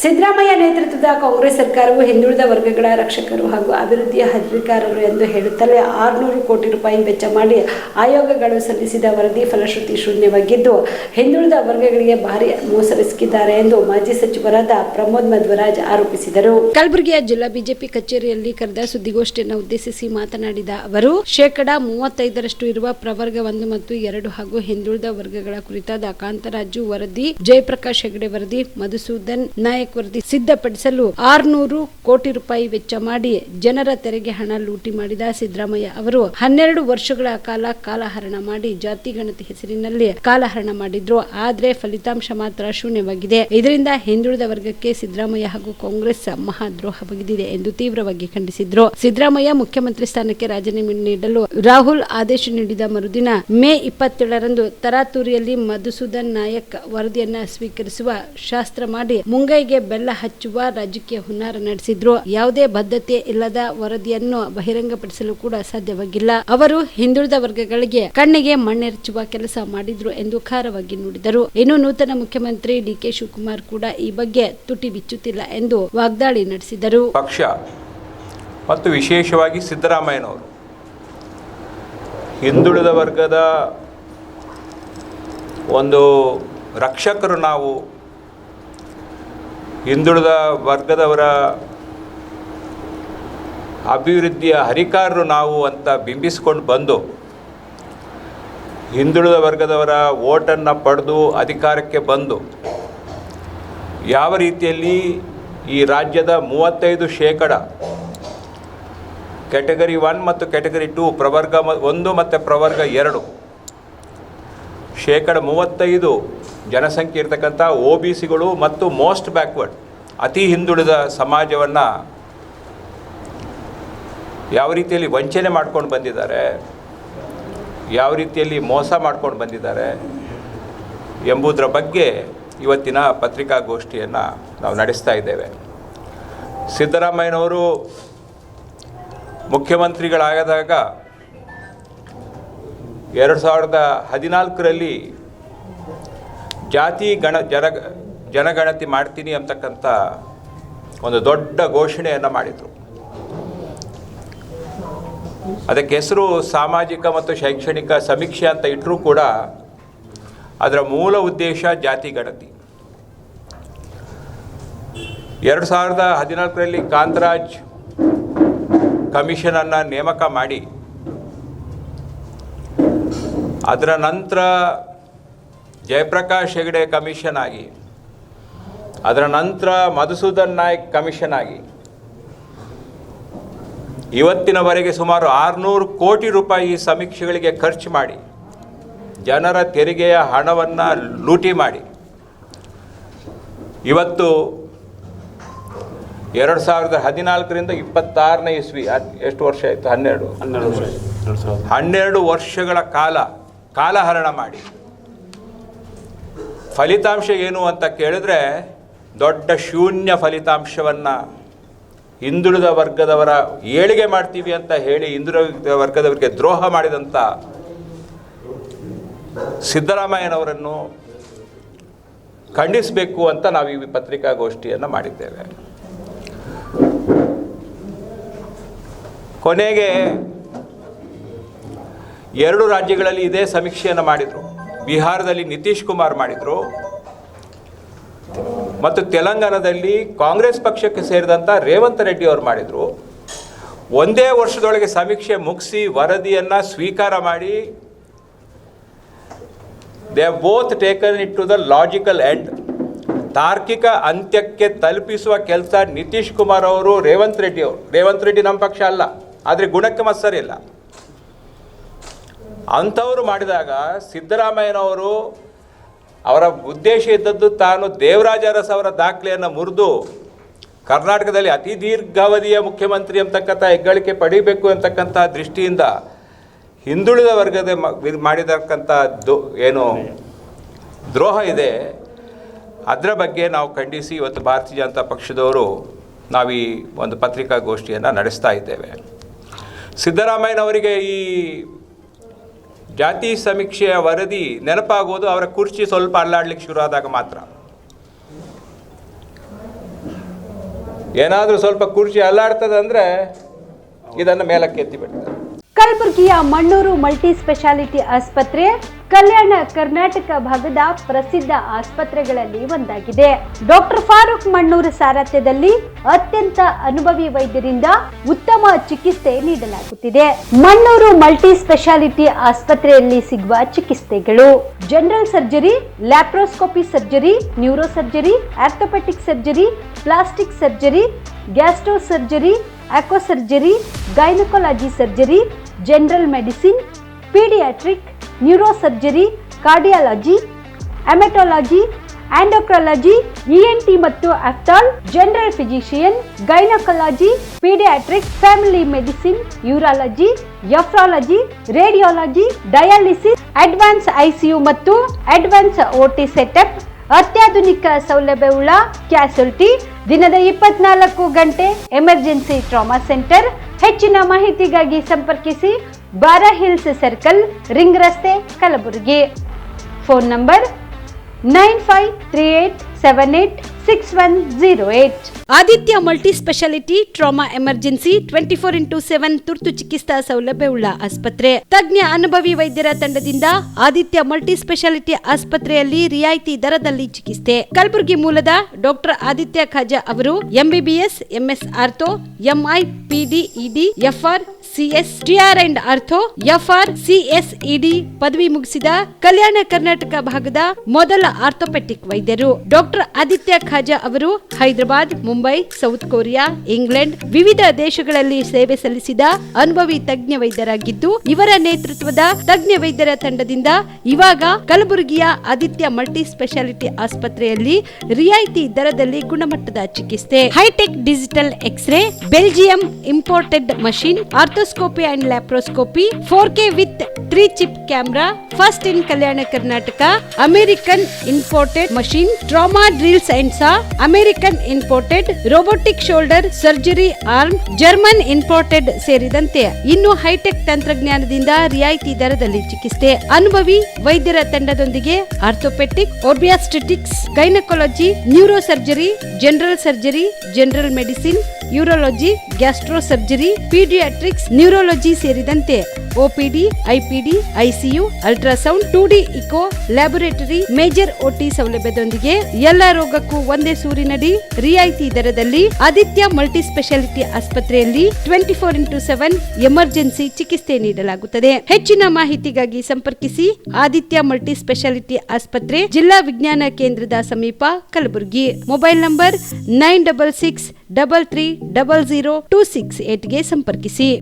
ಸಿದ್ದರಾಮಯ್ಯ ನೇತೃತ್ವದ ಕಾಂಗ್ರೆಸ್ ಸರ್ಕಾರವು ಹಿಂದುಳಿದ ವರ್ಗಗಳ ರಕ್ಷಕರು ಹಾಗೂ ಅಭಿವೃದ್ಧಿಯ ಹರಿಕಾರರು ಎಂದು ಹೇಳುತ್ತಲೇ 600 ಕೋಟಿ ರೂಪಾಯಿ ವೆಚ್ಚ ಮಾಡಿ ಆಯೋಗಗಳು ಸಲ್ಲಿಸಿದ ವರದಿ ಫಲಶ್ರುತಿ ಶೂನ್ಯವಾಗಿದ್ದು ಹಿಂದುಳಿದ ವರ್ಗಗಳಿಗೆ ಭಾರಿ ಮೋಸವೆಸಗಿದ್ದಾರೆ ಎಂದು ಮಾಜಿ ಸಚಿವರಾದ ಪ್ರಮೋದ್ ಮಧ್ವರಾಜ್ ಆರೋಪಿಸಿದರು. ಕಲಬುರಗಿಯ ಜಿಲ್ಲಾ ಬಿಜೆಪಿ ಕಚೇರಿಯಲ್ಲಿ ಕರೆದ ಸುದ್ದಿಗೋಷ್ಠಿಯನ್ನು ಉದ್ದೇಶಿಸಿ ಮಾತನಾಡಿದ ಅವರು, 35% ಇರುವ ಪ್ರವರ್ಗ 1 ಮತ್ತು 2 ಹಾಗೂ ಹಿಂದುಳಿದ ವರ್ಗಗಳ ಕುರಿತಾದ ಕಾಂತರಾಜು ವರದಿ, ಜಯಪ್ರಕಾಶ್ ಹೆಗಡೆ ವರದಿ, ಮಧುಸೂದನ್ ನಾಯಕ್ ವರದಿ ಸಿದ್ಧಪಡಿಸಲು 600 ಕೋಟಿ ರೂಪಾಯಿ ವೆಚ್ಚ ಮಾಡಿ ಜನರ ತೆರಿಗೆ ಹಣ ಲೂಟಿ ಮಾಡಿದ ಸಿದ್ದರಾಮಯ್ಯ ಅವರು 12 ವರ್ಷಗಳ ಕಾಲ ಕಾಲಹರಣ ಮಾಡಿ ಜಾತಿ ಗಣತಿ ಹೆಸರಿನಲ್ಲಿ ಕಾಲಹರಣ ಮಾಡಿದ್ರು. ಆದ್ರೆ ಫಲಿತಾಂಶ ಮಾತ್ರ ಶೂನ್ಯವಾಗಿದೆ. ಇದರಿಂದ ಹಿಂದುಳಿದ ವರ್ಗಕ್ಕೆ ಸಿದ್ದರಾಮಯ್ಯ ಹಾಗೂ ಕಾಂಗ್ರೆಸ್ ಮಹಾದ್ರೋಹ ಬಗೆದಿದೆ ಎಂದು ತೀವ್ರವಾಗಿ ಖಂಡಿಸಿದ್ರು. ಸಿದ್ದರಾಮಯ್ಯ ಮುಖ್ಯಮಂತ್ರಿ ಸ್ಥಾನಕ್ಕೆ ರಾಜೀನಾಮೆ ನೀಡಲು ರಾಹುಲ್ ಆದೇಶ ನೀಡಿದ ಮರುದಿನ ಮೇ 27ರಂದು ತರಾತುರಿಯಲ್ಲಿ ಮಧುಸೂದನ್ ನಾಯಕ್ ವರದಿಯನ್ನ ಸ್ವೀಕರಿಸುವ ಶಾಸ್ತ್ರ ಮಾಡಿ ಮುಂಗೈಗೆ ಬೆಲ್ಲ ಹಚ್ಚುವ ರಾಜಕೀಯ ಹುನ್ನಾರ ನಡೆಸಿದ್ರು. ಯಾವುದೇ ಬದ್ಧತೆ ಇಲ್ಲದ ವರದಿಯನ್ನು ಬಹಿರಂಗಪಡಿಸಲು ಕೂಡ ಸಾಧ್ಯವಾಗಿಲ್ಲ. ಅವರು ಹಿಂದುಳಿದ ವರ್ಗಗಳಿಗೆ ಕಣ್ಣಿಗೆ ಮಣ್ಣೆರಚುವ ಕೆಲಸ ಮಾಡಿದ್ರು ಎಂದು ಖಾರವಾಗಿ ನುಡಿದರು. ಇನ್ನು ನೂತನ ಮುಖ್ಯಮಂತ್ರಿ ಡಿಕೆ ಶಿವಕುಮಾರ್ ಕೂಡ ಈ ಬಗ್ಗೆ ತುಟಿ ಬಿಚ್ಚುತ್ತಿಲ್ಲ ಎಂದು ವಾಗ್ದಾಳಿ ನಡೆಸಿದರು. ಪಕ್ಷ ಮತ್ತು ವಿಶೇಷವಾಗಿ ಸಿದ್ದರಾಮಯ್ಯನವರು ಹಿಂದುಳಿದ ವರ್ಗದ ಒಂದು ರಕ್ಷಕರು, ನಾವು ಹಿಂದುಳಿದ ವರ್ಗದವರ ಅಭಿವೃದ್ಧಿಯ ಹರಿಕಾರರು ನಾವು ಅಂತ ಬಿಂಬಿಸಿಕೊಂಡು ಬಂದು ಹಿಂದುಳಿದ ವರ್ಗದವರ ಓಟನ್ನು ಪಡೆದು ಅಧಿಕಾರಕ್ಕೆ ಬಂದು ಯಾವ ರೀತಿಯಲ್ಲಿ ಈ ರಾಜ್ಯದ 35% ಕ್ಯಾಟಗರಿ 1 ಮತ್ತು ಕ್ಯಾಟಗರಿ 2 ಪ್ರವರ್ಗ 1 ಮತ್ತು ಪ್ರವರ್ಗ 2 35% ಜನಸಂಖ್ಯೆ ಇರತಕ್ಕಂಥ OBCಗಳು ಮತ್ತು ಮೋಸ್ಟ್ ಬ್ಯಾಕ್ವರ್ಡ್ ಅತಿ ಹಿಂದುಳಿದ ಸಮಾಜವನ್ನು ಯಾವ ರೀತಿಯಲ್ಲಿ ವಂಚನೆ ಮಾಡ್ಕೊಂಡು ಬಂದಿದ್ದಾರೆ, ಯಾವ ರೀತಿಯಲ್ಲಿ ಮೋಸ ಮಾಡ್ಕೊಂಡು ಬಂದಿದ್ದಾರೆ ಎಂಬುದರ ಬಗ್ಗೆ ಇವತ್ತಿನ ಪತ್ರಿಕಾಗೋಷ್ಠಿಯನ್ನು ನಾವು ನಡೆಸ್ತಾ ಇದ್ದೇವೆ. ಸಿದ್ದರಾಮಯ್ಯನವರು ಮುಖ್ಯಮಂತ್ರಿಗಳಾದಾಗ 2014ರಲ್ಲಿ ಜಾತಿ ಜನಗಣತಿ ಮಾಡ್ತೀನಿ ಅಂತಕ್ಕಂಥ ಒಂದು ದೊಡ್ಡ ಘೋಷಣೆಯನ್ನು ಮಾಡಿದರು. ಅದಕ್ಕೆ ಹೆಸರು ಸಾಮಾಜಿಕ ಮತ್ತು ಶೈಕ್ಷಣಿಕ ಸಮೀಕ್ಷೆ ಅಂತ ಇಟ್ಟರೂ ಕೂಡ ಅದರ ಮೂಲ ಉದ್ದೇಶ ಜಾತಿ ಗಣತಿ. 2014ರಲ್ಲಿ ಕಾಂತರಾಜ್ ಕಮಿಷನನ್ನು ನೇಮಕ ಮಾಡಿ ಅದರ ನಂತರ ಜಯಪ್ರಕಾಶ್ ಹೆಗಡೆ ಕಮಿಷನ್ ಆಗಿ, ಅದರ ನಂತರ ಮಧುಸೂದನ್ ನಾಯಕ್ ಕಮಿಷನ್ ಆಗಿ ಇವತ್ತಿನವರೆಗೆ ಸುಮಾರು 600 ಕೋಟಿ ರೂಪಾಯಿ ಸಮೀಕ್ಷೆಗಳಿಗೆ ಖರ್ಚು ಮಾಡಿ ಜನರ ತೆರಿಗೆಯ ಹಣವನ್ನು ಲೂಟಿ ಮಾಡಿ ಇವತ್ತು 2014ರಿಂದ 26ನೇ ಇಸ್ವಿ ಎಷ್ಟು ವರ್ಷ ಆಯಿತು? 12 ವರ್ಷಗಳ ಕಾಲಹರಣ ಮಾಡಿ ಫಲಿತಾಂಶ ಏನು ಅಂತ ಕೇಳಿದ್ರೆ ದೊಡ್ಡ ಶೂನ್ಯ ಫಲಿತಾಂಶವನ್ನು ಹಿಂದುಳಿದ ವರ್ಗದವರ ಏಳಿಗೆ ಮಾಡ್ತೀವಿ ಅಂತ ಹೇಳಿ ಹಿಂದುಳಿದ ವರ್ಗದವರಿಗೆ ದ್ರೋಹ ಮಾಡಿದಂಥ ಸಿದ್ದರಾಮಯ್ಯನವರನ್ನು ಖಂಡಿಸಬೇಕು ಅಂತ ನಾವು ಈ ಪತ್ರಿಕಾಗೋಷ್ಠಿಯನ್ನು ಮಾಡಿದ್ದೇವೆ. ಕೊನೆಗೆ 2 ರಾಜ್ಯಗಳಲ್ಲಿ ಇದೇ ಸಮೀಕ್ಷೆಯನ್ನು ಮಾಡಿದರು. ಬಿಹಾರದಲ್ಲಿ ನಿತೀಶ್ ಕುಮಾರ್ ಮಾಡಿದರು ಮತ್ತು ತೆಲಂಗಾಣದಲ್ಲಿ ಕಾಂಗ್ರೆಸ್ ಪಕ್ಷಕ್ಕೆ ಸೇರಿದಂಥ ರೇವಂತ್ ರೆಡ್ಡಿ ಅವರು ಮಾಡಿದರು. ಒಂದೇ ವರ್ಷದೊಳಗೆ ಸಮೀಕ್ಷೆ ಮುಗಿಸಿ ವರದಿಯನ್ನು ಸ್ವೀಕಾರ ಮಾಡಿ they have both taken it to the logical end. ತಾರ್ಕಿಕ ಅಂತ್ಯಕ್ಕೆ ತಲುಪಿಸುವ ಕೆಲಸ ನಿತೀಶ್ ಕುಮಾರ್ ಅವರು, ರೇವಂತ್ ರೆಡ್ಡಿ ನಮ್ಮ ಪಕ್ಷ ಅಲ್ಲ, ಆದರೆ ಗುಣಕ್ಕೆ ಮತ್ಸರ ಇಲ್ಲ. ಅಂಥವರು ಮಾಡಿದಾಗ ಸಿದ್ದರಾಮಯ್ಯನವರು ಅವರ ಉದ್ದೇಶ ಇದ್ದದ್ದು ತಾನು ದೇವರಾಜ ಅರಸ್ ಅವರ ದಾಖಲೆಯನ್ನು ಮುರಿದು ಕರ್ನಾಟಕದಲ್ಲಿ ಅತಿ ದೀರ್ಘಾವಧಿಯ ಮುಖ್ಯಮಂತ್ರಿ ಅಂತಕ್ಕಂಥ ಹೆಗ್ಗಳಿಕೆ ಪಡೀಬೇಕು ಅಂತಕ್ಕಂಥ ದೃಷ್ಟಿಯಿಂದ ಹಿಂದುಳಿದ ವರ್ಗದ ಮಾಡಿದಕ್ಕಂಥ ಏನು ದ್ರೋಹ ಇದೆ ಅದರ ಬಗ್ಗೆ ನಾವು ಖಂಡಿಸಿ ಇವತ್ತು ಭಾರತೀಯ ಜನತಾ ಪಕ್ಷದವರು ನಾವು ಈ ಒಂದು ಪತ್ರಿಕಾಗೋಷ್ಠಿಯನ್ನು ನಡೆಸ್ತಾ ಇದ್ದೇವೆ. ಸಿದ್ದರಾಮಯ್ಯನವರಿಗೆ ಈ ಜಾತಿ ಸಮೀಕ್ಷೆಯ ವರದಿ ನೆನಪಾಗೋದು ಅವರ ಕುರ್ಚಿ ಸ್ವಲ್ಪ ಅಲ್ಲಾಡ್ಲಿಕ್ಕೆ ಶುರು ಆದಾಗ ಮಾತ್ರ. ಏನಾದರೂ ಸ್ವಲ್ಪ ಕುರ್ಚಿ ಅಲ್ಲಾಡ್ತದೆ ಅಂದರೆ ಇದನ್ನು ಮೇಲಕ್ಕೆ ಎತ್ತಿ ಬಿಡ್ತಾರೆ. ಕಲಬುರಗಿಯ ಮಣ್ಣೂರು ಮಲ್ಟಿ ಸ್ಪೆಷಾಲಿಟಿ ಆಸ್ಪತ್ರೆ ಕಲ್ಯಾಣ ಕರ್ನಾಟಕ ಭಾಗದ ಪ್ರಸಿದ್ಧ ಆಸ್ಪತ್ರೆಗಳಲ್ಲಿ ಒಂದಾಗಿದೆ. ಡಾಕ್ಟರ್ ಫಾರೂಕ್ ಮಣ್ಣೂರು ಸಾರಥ್ಯದಲ್ಲಿ ಅತ್ಯಂತ ಅನುಭವಿ ವೈದ್ಯರಿಂದ ಉತ್ತಮ ಚಿಕಿತ್ಸೆ ನೀಡಲಾಗುತ್ತಿದೆ. ಮಣ್ಣೂರು ಮಲ್ಟಿ ಸ್ಪೆಷಾಲಿಟಿ ಆಸ್ಪತ್ರೆಯಲ್ಲಿ ಸಿಗುವ ಚಿಕಿತ್ಸೆಗಳು: general surgery, laparoscopy surgery, neuro surgery, orthopaedic surgery, plastic surgery, gastro surgery, aqua surgery, gynaecology surgery, general medicine, paediatric, neuro surgery, cardiology, haematology, endocrinology, ENT ಮತ್ತು ophthal, general physician, gynaecology, paediatric, family medicine, urology, nephrology, radiology, dialysis, advance ICU ಮತ್ತು advance OT setup, ಅತ್ಯಾಧುನಿಕ ಸೌಲಭ್ಯವುಳ್ಳ ಕ್ಯಾಸುಲಿಟಿ, ದಿನದ 24 ಗಂಟೆ emergency trauma centre. ಹೆಚ್ಚಿನ ಮಾಹಿತಿಗಾಗಿ ಸಂಪರ್ಕಿಸಿ ಬಾರಾ hills circle, ring ರಸ್ತೆ, Kalaburagi. Phone number 9538786108. Aditya multi speciality trauma emergency 24x7 ತುರ್ತು ಚಿಕಿತ್ಸಾ ಸೌಲಭ್ಯವುಳ್ಳ ಆಸ್ಪತ್ರೆ. ತಜ್ಞ ಅನುಭವಿ ವೈದ್ಯರ ತಂಡದಿಂದ ಆದಿತ್ಯ ಮಲ್ಟಿ ಸ್ಪೆಷಾಲಿಟಿ ಆಸ್ಪತ್ರೆಯಲ್ಲಿ ರಿಯಾಯಿತಿ ದರದಲ್ಲಿ ಚಿಕಿತ್ಸೆ. ಕಲಬುರಗಿ ಮೂಲದ ಡಾಕ್ಟರ್ ಆದಿತ್ಯ ಖಾಜಾ ಅವರು MBBS, MS ortho, MI, PD, ED, FR, CS, TR and ortho, FR, CS, ED ಪದವಿ ಮುಗಿಸಿದ ಕಲ್ಯಾಣ ಕರ್ನಾಟಕ ಭಾಗದ ಮೊದಲ ಆರ್ಥೋಪೆಟಿಕ್ ವೈದ್ಯರು. ಡಾಕ್ಟರ್ ಆದಿತ್ಯ ಖಾಜಾ ಅವರು Hyderabad, Mumbai, south Korea, England ವಿವಿಧ ದೇಶಗಳಲ್ಲಿ ಸೇವೆ ಸಲ್ಲಿಸಿದ ಅನುಭವಿ ತಜ್ಞ ವೈದ್ಯರಾಗಿದ್ದು, ಇವರ ನೇತೃತ್ವದ ತಜ್ಞ ವೈದ್ಯರ ತಂಡದಿಂದ ಇವಾಗ ಕಲಬುರಗಿಯ ಆದಿತ್ಯ ಮಲ್ಟಿ ಸ್ಪೆಷಾಲಿಟಿ ಆಸ್ಪತ್ರೆಯಲ್ಲಿ ರಿಯಾಯಿತಿ ದರದಲ್ಲಿ ಗುಣಮಟ್ಟದ ಚಿಕಿತ್ಸೆ. Hi-tech digital x-ray, Belgium imported machine, arthroscopy and laparoscopy, 4K with 3 chip camera, first in Kalyana Karnataka, American imported machine, trauma drills and saw, American imported robotic shoulder surgery arm, German imported ಸೇರಿದಂತೆ ಇನ್ನು high tech ತಂತ್ರಜ್ಞಾನದಿಂದ ರಿಯಾಯಿತಿ ದರದಲ್ಲಿ ಚಿಕಿತ್ಸೆ. ಅನುಭವಿ ವೈದ್ಯರ ತಂಡದೊಂದಿಗೆ orthopaedic, obstetrics, gynaecology, neuro surgery, general surgery, general medicine, urology, gastro surgery, paediatrics, neurology ಸೇರಿದಂತೆ OPD, IPD, ICU, ultrasound, 2D echo, laboratory, major OT ಸೌಲಭ್ಯದೊಂದಿಗೆ ಎಲ್ಲ ರೋಗಕ್ಕೂ ಒಂದೇ ಸೂರಿನಡಿ ರಿಯಾಯಿತಿ ದರದಲ್ಲಿ ಆದಿತ್ಯ ಮಲ್ಟಿ ಸ್ಪೆಷಾಲಿಟಿ ಆಸ್ಪತ್ರೆಯಲ್ಲಿ 24x7 ಎಮರ್ಜೆನ್ಸಿ ಚಿಕಿತ್ಸೆ ನೀಡಲಾಗುತ್ತದೆ. ಹೆಚ್ಚಿನ ಮಾಹಿತಿಗಾಗಿ ಸಂಪರ್ಕಿಸಿ ಆದಿತ್ಯ ಮಲ್ಟಿ ಸ್ಪೆಷಾಲಿಟಿ ಆಸ್ಪತ್ರೆ, ಜಿಲ್ಲಾ ವಿಜ್ಞಾನ ಕೇಂದ್ರದ ಸಮೀಪ, ಕಲಬುರಗಿ. ಮೊಬೈಲ್ ನಂಬರ್ 9663300268 ಗೆ ಸಂಪರ್ಕಿಸಿ.